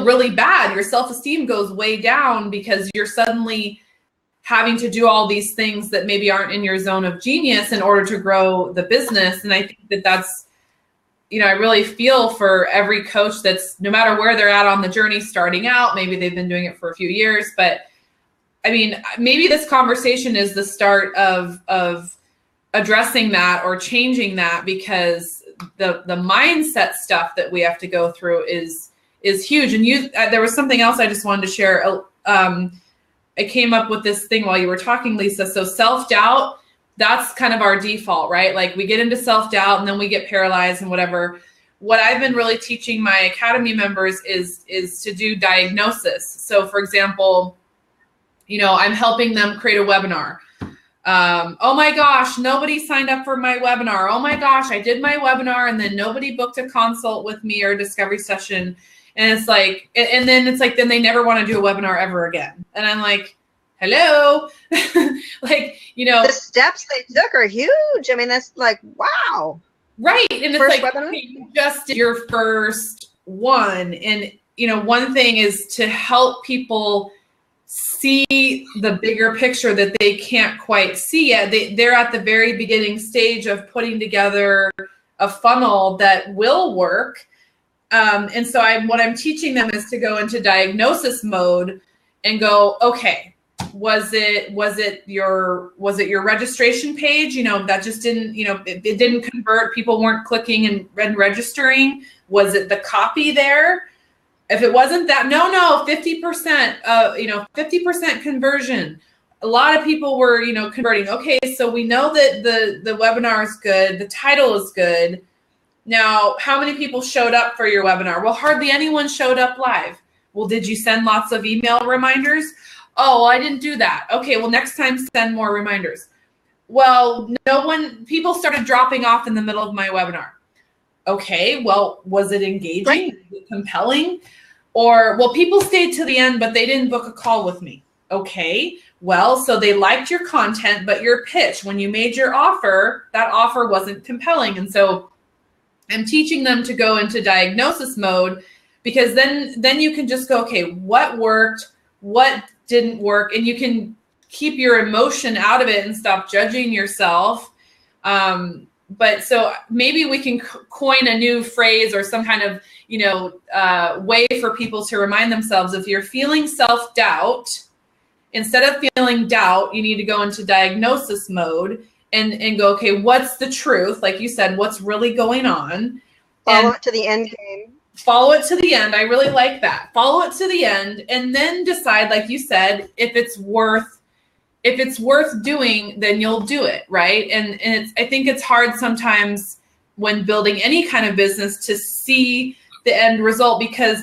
really bad. Your self-esteem goes way down because you're suddenly having to do all these things that maybe aren't in your zone of genius in order to grow the business. And I think that's, I really feel for every coach that's no matter where they're at on the journey starting out, maybe they've been doing it for a few years, but I mean, maybe this conversation is the start of addressing that or changing that because the mindset stuff that we have to go through is huge. And there was something else I just wanted to share. I came up with this thing while you were talking, Lisa. So self-doubt, that's kind of our default, right? Like we get into self-doubt and then we get paralyzed and whatever. what I've been really teaching my academy members is to do diagnosis. So for example, I'm helping them create a webinar. Oh my gosh, nobody signed up for my webinar. Oh my gosh, I did my webinar and then nobody booked a consult with me or a discovery session. And it's like, and then it's like, then they never want to do a webinar ever again. And I'm like, hello, like, the steps they took are huge. I mean, that's like, wow. Right. And first it's like, webinar? you just did your first one. And, one thing is to help people see the bigger picture that they can't quite see yet. They're at the very beginning stage of putting together a funnel that will work. And so what I'm teaching them is to go into diagnosis mode and go, okay, was it your registration page? That just didn't, it didn't convert. People weren't clicking and registering. Was it the copy there? If it wasn't that, no, 50%, 50% conversion. A lot of people were, converting. Okay, so we know that the webinar is good. The title is good. Now, how many people showed up for your webinar? Well, hardly anyone showed up live. Well, did you send lots of email reminders? Oh, well, I didn't do that. Okay, well, next time send more reminders. Well, people started dropping off in the middle of my webinar. Okay, well, was it engaging? Right. Was it compelling? Or, well, people stayed to the end, but they didn't book a call with me. Okay, well, so they liked your content, but your pitch, when you made your offer, that offer wasn't compelling. And so I'm teaching them to go into diagnosis mode, because then you can just go, okay, what worked, what didn't work, and you can keep your emotion out of it and stop judging yourself. But so maybe we can coin a new phrase or some kind of, way for people to remind themselves, if you're feeling self-doubt, instead of feeling doubt, you need to go into diagnosis mode and go, okay, what's the truth? Like you said, what's really going on? Follow it to the end game. Follow it to the end. I really like that. Follow it to the end and then decide, like you said, if it's worth doing, then you'll do it, right? And I think it's hard sometimes when building any kind of business to see the end result, because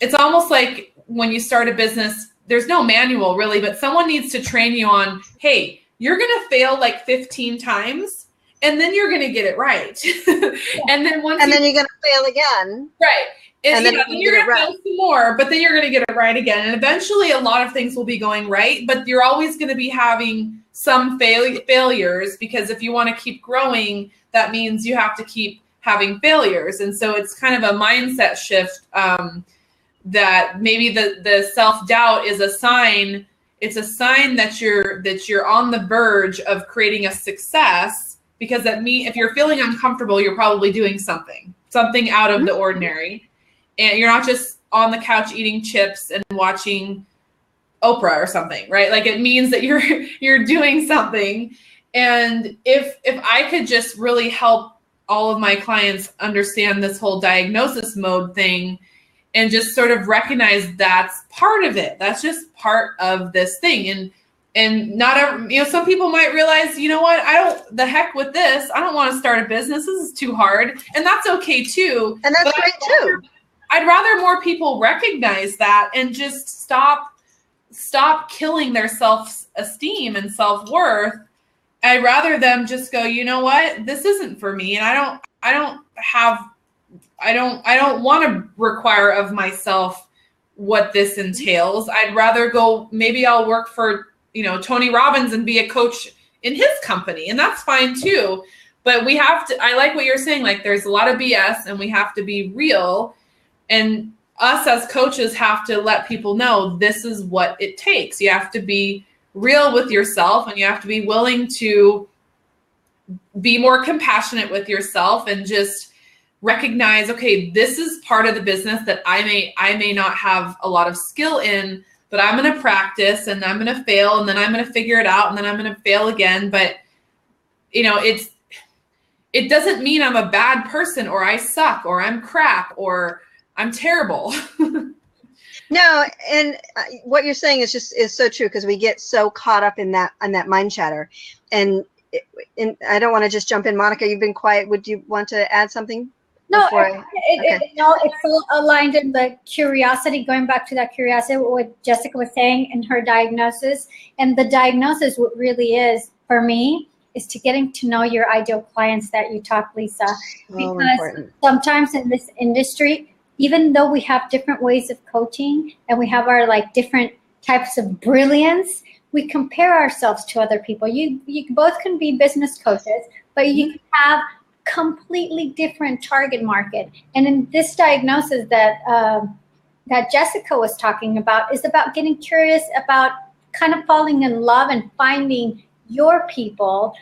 it's almost like when you start a business, there's no manual really, but someone needs to train you on, hey, you're going to fail like 15 times and then you're going to get it right. And then then you're going to fail again. Right. And then you're going to fail right. some more, but then you're going to get it right again. And eventually a lot of things will be going right, but you're always going to be having some failures, because if you want to keep growing, that means you have to keep having failures. And so it's kind of a mindset shift, that maybe the self-doubt is a sign. It's a sign that you're on the verge of creating a success, because if you're feeling uncomfortable, you're probably doing something out of the ordinary. And you're not just on the couch eating chips and watching Oprah or something, right? Like, it means that you're doing something. And if I could just really help all of my clients understand this whole diagnosis mode thing and just sort of recognize that's part of it. That's just part of this thing. And not some people might realize, the heck with this. I don't want to start a business. This is too hard. And that's okay too. And that's great too. I'd rather more people recognize that and just stop killing their self-esteem and self-worth. I'd rather them just go, you know what, this isn't for me. And I don't want to require of myself what this entails. I'd rather go, maybe I'll work for, Tony Robbins and be a coach in his company. And that's fine too. But we have to, I like what you're saying, like there's a lot of BS and we have to be real. And us as coaches have to let people know this is what it takes. You have to be real with yourself, and you have to be willing to be more compassionate with yourself and just recognize, okay, this is part of the business that I may not have a lot of skill in, but I'm going to practice and I'm going to fail and then I'm going to figure it out and then I'm going to fail again. But it doesn't mean I'm a bad person or I suck or I'm crap or I'm terrible. No, and what you're saying is so true, because we get so caught up in that mind chatter. And I don't want to just jump in. Monica, you've been quiet. Would you want to add something? No, before it's so aligned in the curiosity, going back to that curiosity, what Jessica was saying in her diagnosis. And the diagnosis, what really is for me, is to getting to know your ideal clients that you talk, Lisa. So because important. sometimes in this industry, even though we have different ways of coaching and we have our like different types of brilliance, we compare ourselves to other people. You both can be business coaches, but you can have completely different target market. And in this diagnosis that that Jessica was talking about is about getting curious about kind of falling in love and finding your people.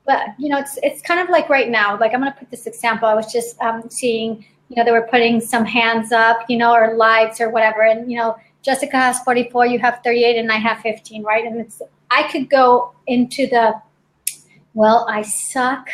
But you know, it's kind of like right now, like I'm going to put this example. I was just seeing, you know, they were putting some hands up, you know, or lights or whatever, and you know, Jessica has 44, you have 38, and I have 15, right? And it's, I could go into the, well, I suck,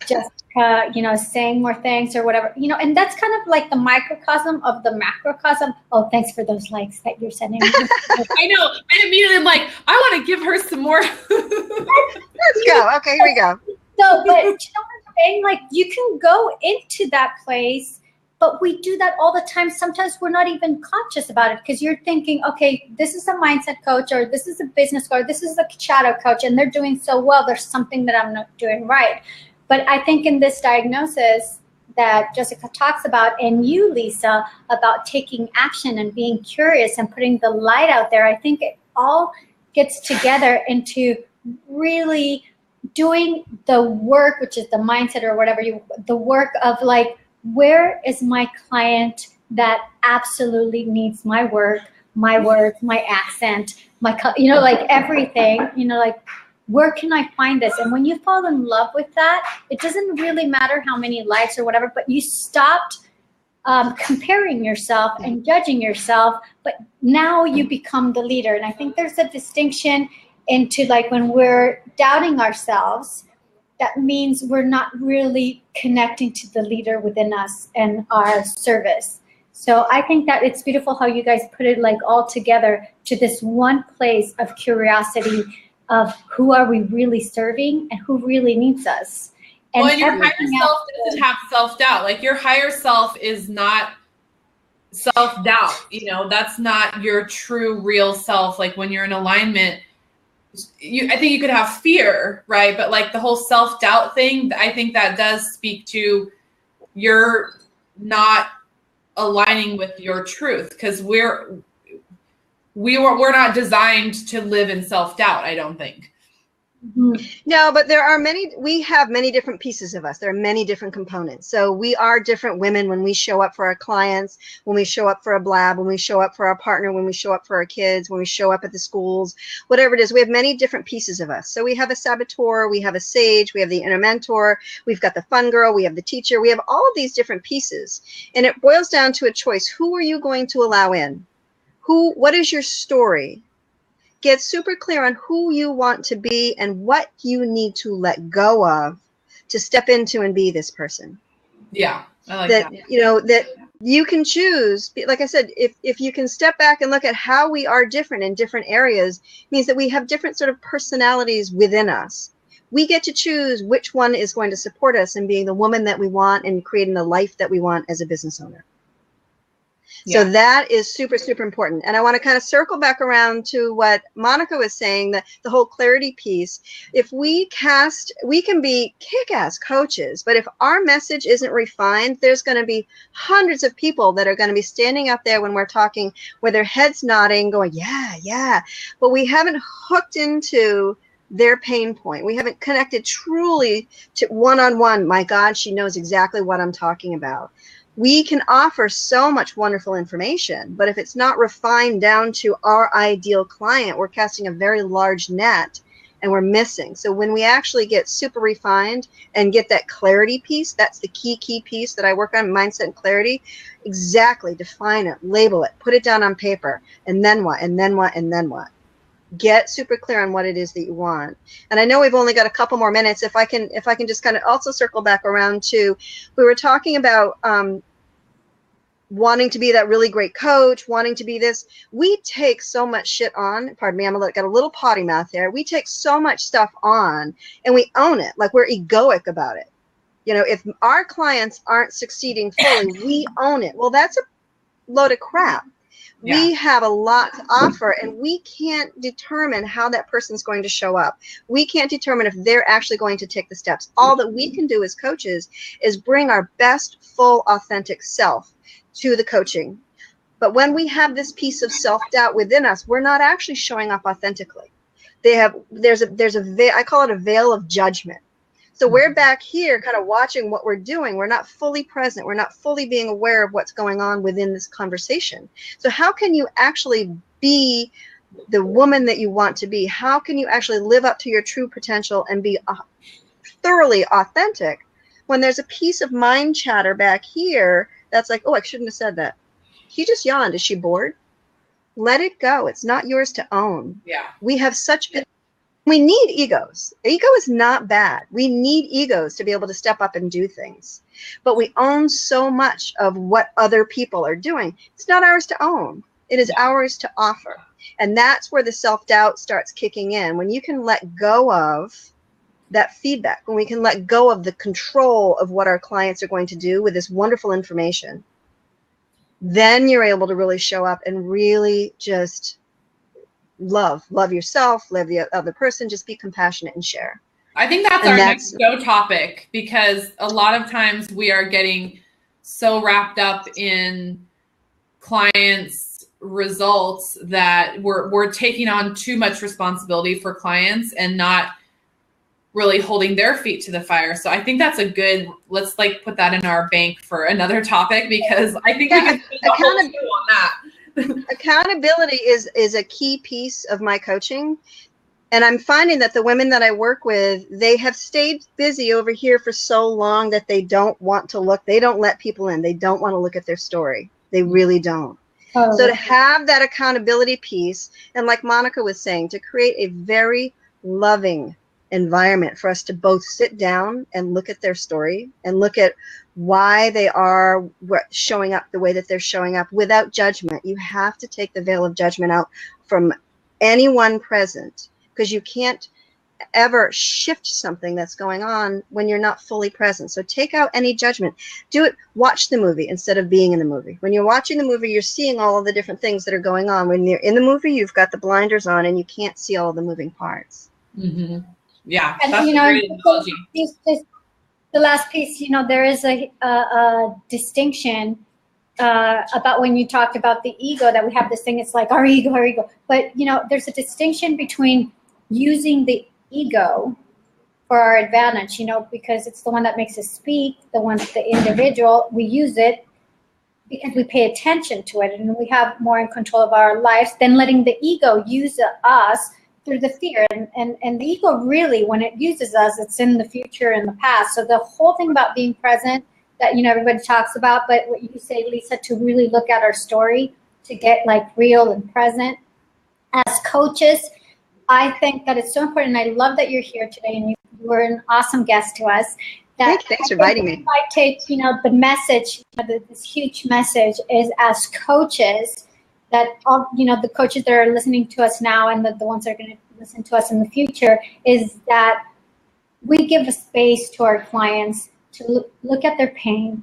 Jessica, you know, saying more things or whatever, you know, and that's kind of like the microcosm of the macrocosm. Oh, thanks for those likes that you're sending me. I know. I immediately am like, I want to give her some more. Let's go. Okay, here we go. So, but you know what I'm saying? Like, you can go into that place, but we do that all the time. Sometimes we're not even conscious about it because you're thinking, okay, this is a mindset coach, or this is a business coach, this is a shadow coach, and they're doing so well. There's something that I'm not doing right. But I think in this diagnosis that Jessica talks about, and you, Lisa, about taking action and being curious and putting the light out there, I think it all gets together into really doing the work, which is the mindset or whatever the work of like, where is my client that absolutely needs my work, my words, my accent, my, you know, like everything, you know, like, where can I find this? And when you fall in love with that, it doesn't really matter how many likes or whatever, but you stopped comparing yourself and judging yourself, but now you become the leader. And I think there's a distinction into like when we're doubting ourselves, that means we're not really connecting to the leader within us and our service. So I think that it's beautiful how you guys put it like all together to this one place of curiosity of who are we really serving and who really needs us. And well, your higher self doesn't have self-doubt. Like your higher self is not self-doubt. You know, that's not your true real self. Like when you're in alignment, I think you could have fear, right? But like the whole self-doubt thing, I think that does speak to you're not aligning with your truth, because we're not designed to live in self-doubt, I don't think. No, but there are we have many different pieces of us. There are many different components. So we are different women when we show up for our clients, when we show up for a blab, when we show up for our partner, when we show up for our kids, when we show up at the schools, whatever it is. We have many different pieces of us. So we have a saboteur, we have a sage, we have the inner mentor, we've got the fun girl, we have the teacher, we have all of these different pieces. And it boils down to a choice. Who are you going to allow in? What is your story? Get super clear on who you want to be and what you need to let go of to step into and be this person. Yeah, I like that. You know, that you can choose, like I said, if you can step back and look at how we are different in different areas, means that we have different sort of personalities within us. We get to choose which one is going to support us in being the woman that we want and creating the life that we want as a business owner. So that is super, super important. And I want to kind of circle back around to what Monica was saying, that the whole clarity piece. If we can be kick-ass coaches, but if our message isn't refined, there's going to be hundreds of people that are going to be standing up there when we're talking, where their heads nodding, going, yeah, yeah. But we haven't hooked into their pain point. We haven't connected truly to one-on-one. My God, she knows exactly what I'm talking about. We can offer so much wonderful information, but if it's not refined down to our ideal client, we're casting a very large net and we're missing. So when we actually get super refined and get that clarity piece, that's the key piece that I work on, mindset and clarity. Exactly. Define it, label it, put it down on paper, and then what, and then what, and then what. Get super clear on what it is that you want. And I know we've only got a couple more minutes. If I can just kind of also circle back around to, we were talking about wanting to be that really great coach, wanting to be this. We take so much shit on. Pardon me, got a little potty mouth there. We take so much stuff on and we own it. Like we're egoic about it. You know, if our clients aren't succeeding fully, we own it. Well, that's a load of crap. Yeah. We have a lot to offer, and we can't determine how that person's going to show up. We can't determine if they're actually going to take the steps. All that we can do as coaches is bring our best, full, authentic self to the coaching. But when we have this piece of self-doubt within us, we're not actually showing up authentically. There's a I call it a veil of judgment. So we're back here kind of watching what we're doing. We're not fully present. We're not fully being aware of what's going on within this conversation. So how can you actually be the woman that you want to be? How can you actually live up to your true potential and be thoroughly authentic when there's a piece of mind chatter back here that's like, oh, I shouldn't have said that. She just yawned. Is she bored? Let it go. It's not yours to own. Yeah. We have we need egos. Ego is not bad. We need egos to be able to step up and do things. But we own so much of what other people are doing. It's not ours to own. It is ours to offer. And that's where the self-doubt starts kicking in. When you can let go of that feedback, when we can let go of the control of what our clients are going to do with this wonderful information, then you're able to really show up and really just love yourself, love the other person, just be compassionate and share. I think that's our next go topic, because a lot of times we are getting so wrapped up in clients' results that we're taking on too much responsibility for clients and not really holding their feet to the fire. So I think that's a good, let's like put that in our bank for another topic, because I think we can do a whole show on that. Accountability is a key piece of my coaching. And I'm finding that the women that I work with, they have stayed busy over here for so long that they don't want to look. They don't let people in. They don't want to look at their story. They really don't. Oh. So to have that accountability piece, and like Monica was saying, to create a very loving environment for us to both sit down and look at their story and look at why they are showing up the way that they're showing up without judgment. You have to take the veil of judgment out from anyone present, because you can't ever shift something that's going on when you're not fully present. So take out any judgment. Do it. Watch the movie instead of being in the movie. When you're watching the movie, you're seeing all of the different things that are going on. When you're in the movie, you've got the blinders on and you can't see all the moving parts. Mm-hmm. Yeah, and, that's a great analogy. The last piece, there is a distinction about when you talked about the ego, that we have this thing, it's like our ego. But, there's a distinction between using the ego for our advantage, because it's the one that makes us speak, the individual, we use it because we pay attention to it and we have more in control of our lives than letting the ego use us through the fear. And the ego really, when it uses us, it's in the future and the past. So the whole thing about being present that, everybody talks about, but what you say, Lisa, to really look at our story, to get like real and present. As coaches, I think that it's so important. I love that you're here today and you were an awesome guest to us. Thanks for inviting me. I take, the message, this huge message is, as coaches, that all, the coaches that are listening to us now and the ones that are going to listen to us in the future, is that we give a space to our clients to look at their pain,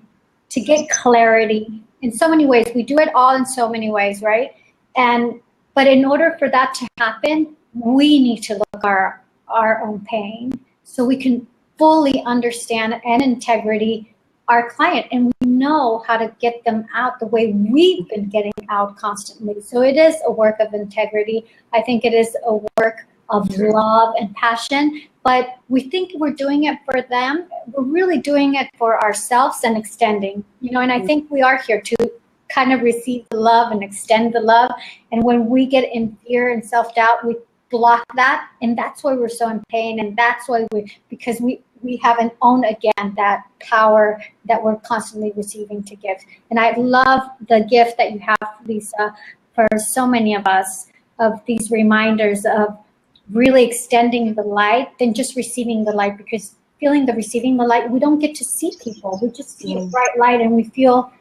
to get clarity in so many ways. We do it all in so many ways, right? But in order for that to happen, we need to look at our own pain so we can fully understand and integrity our client, and we know how to get them out the way we've been getting out constantly. So it is a work of integrity. I think it is a work of love and passion, but we think we're doing it for them. We're really doing it for ourselves and extending, and I think we are here to kind of receive the love and extend the love. And when we get in fear and self-doubt, we block that, and that's why we're so in pain, and that's why because we haven't owned again that power that we're constantly receiving to give. And I love the gift that you have, Lisa, for so many of us, of these reminders of really extending the light than just receiving the light, because receiving the light, we don't get to see people. We just see a bright light and we feel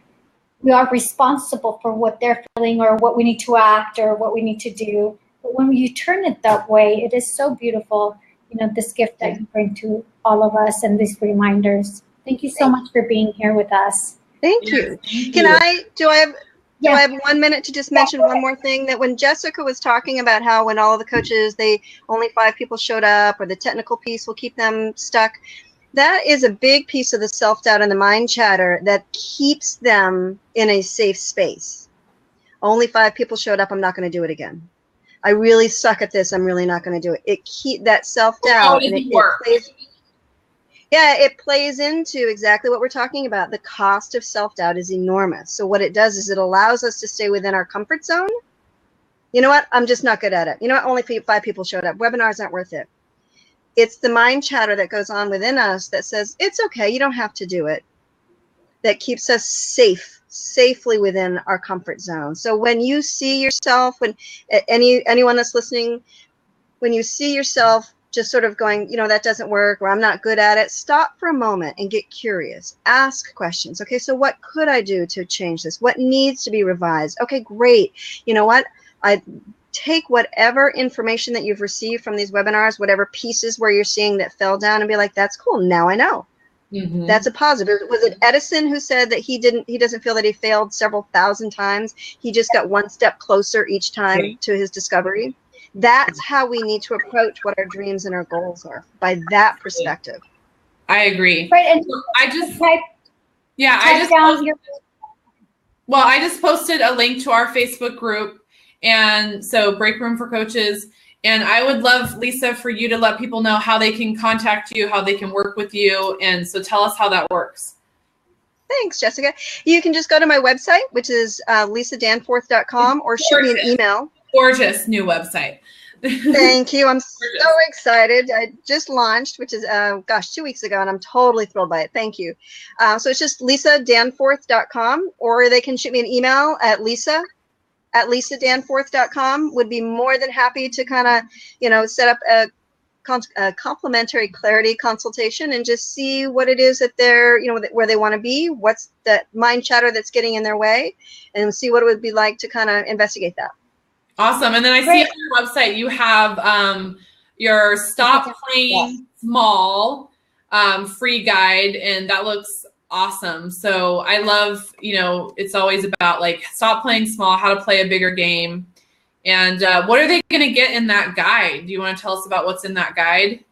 we are responsible for what they're feeling or what we need to act or what we need to do. But when you turn it that way, it is so beautiful, this gift that you bring to all of us and these reminders. Thank you so much for being here with us. Thank you. Thank Do I have 1 minute to just mention one more thing? That when Jessica was talking about how when all of the coaches, only 5 people showed up, or the technical piece will keep them stuck, that is a big piece of the self-doubt and the mind chatter that keeps them in a safe space. Only 5 people showed up, I'm not going to do it again. I really suck at this, I'm really not going to do it. It keep that self-doubt, and it plays into exactly what we're talking about. The cost of self-doubt is enormous. So what it does is it allows us to stay within our comfort zone. You know what? I'm just not good at it. You know what? Only 5 people showed up. Webinars aren't worth it. It's the mind chatter that goes on within us that says, it's okay, you don't have to do it. That keeps us safely within our comfort zone. So when you see yourself, when anyone that's listening, when you see yourself just sort of going, that doesn't work, or I'm not good at it, stop for a moment and get curious. Ask questions. Okay, so what could I do to change this? What needs to be revised? Okay, great. You know what? I take whatever information that you've received from these webinars, whatever pieces where you're seeing that fell down, and be like, that's cool. Now I know. Mm-hmm. That's a positive. Was it Edison who said that he doesn't feel that he failed several thousand times? He just got one step closer each time to his discovery. That's how we need to approach what our dreams and our goals are, by that perspective. I agree. Right, and I just posted a link to our Facebook group, and so Break Room for Coaches. And I would love, Lisa, for you to let people know how they can contact you, how they can work with you. And so tell us how that works. Thanks, Jessica. You can just go to my website, which is lisa-danforth.com, or shoot me an email. Gorgeous new website. Thank you. I'm so excited. I just launched, which is, 2 weeks ago, and I'm totally thrilled by it. Thank you. So it's just lisa-danforth.com, or they can shoot me an email at lisa@lisa-danforth.com. Would be more than happy to kind of, set up a complimentary clarity consultation and just see what it is that they're, where they want to be, what's that mind chatter that's getting in their way, and see what it would be like to kind of investigate that. Awesome. And then I see on your website you have your Stop Playing Small free guide, and that looks awesome. So I love, it's always about like stop playing small, how to play a bigger game. And what are they going to get in that guide? Do you want to tell us about what's in that guide?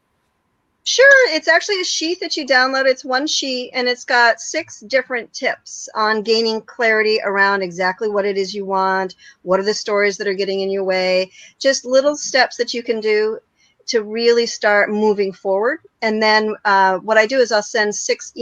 Sure. It's actually a sheet that you download. It's one sheet, and it's got 6 different tips on gaining clarity around exactly what it is you want. What are the stories that are getting in your way? Just little steps that you can do to really start moving forward. And then what I do is I'll send 6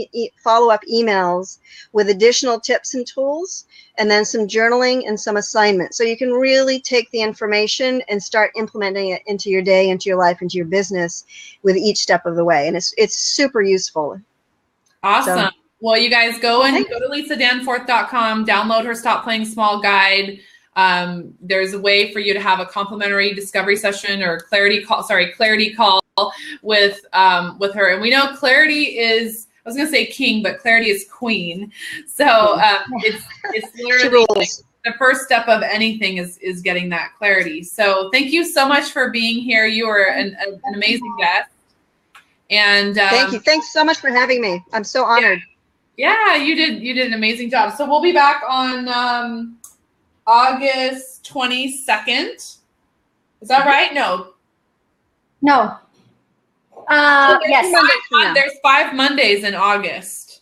follow-up emails with additional tips and tools, and then some journaling and some assignments. So you can really take the information and start implementing it into your day, into your life, into your business with each step of the way. And it's super useful. Awesome. So, well, you guys go to lisa-danforth.com, download her Stop Playing Small guide. There's a way for you to have a complimentary discovery session or clarity call with her. And we know clarity is, I was going to say king, but clarity is queen. So it's literally like the first step of anything is getting that clarity. So thank you so much for being here. You were an amazing guest. And thank you. Thanks so much for having me. I'm so honored. Yeah, you did an amazing job. So we'll be back on August 22nd. Is that right? No. Yes. There's 5 Mondays in August.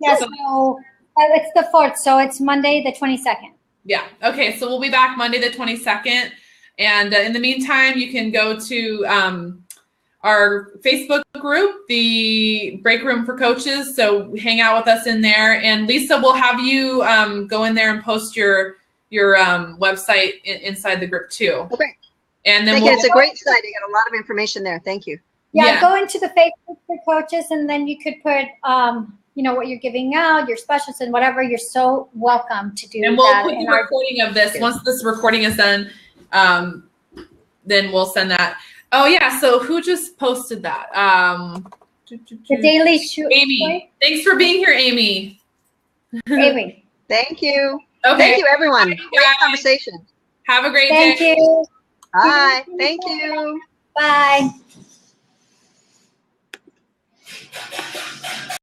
Yes. So it's the 4th. So it's Monday the 22nd. Yeah. Okay. So we'll be back Monday the 22nd. And in the meantime, you can go to our Facebook group, the Break Room for Coaches. So hang out with us in there. And Lisa, we'll have you go in there and post your website inside the group too. Okay. And then it's a great site. You got a lot of information there. Thank you. Yeah, go into the Facebook for Coaches, and then you could put, what you're giving out, your specials and whatever. You're so welcome to do that. And we'll put the recording of this. Once this recording is done, then we'll send that. Oh, yeah. So who just posted that? The Daily Shoot. Amy. Thanks for being here, Amy. Amy. Thank you. Okay. Thank you, everyone. Great conversation. Have a great day. Thank you. Bye. Thank you. Bye.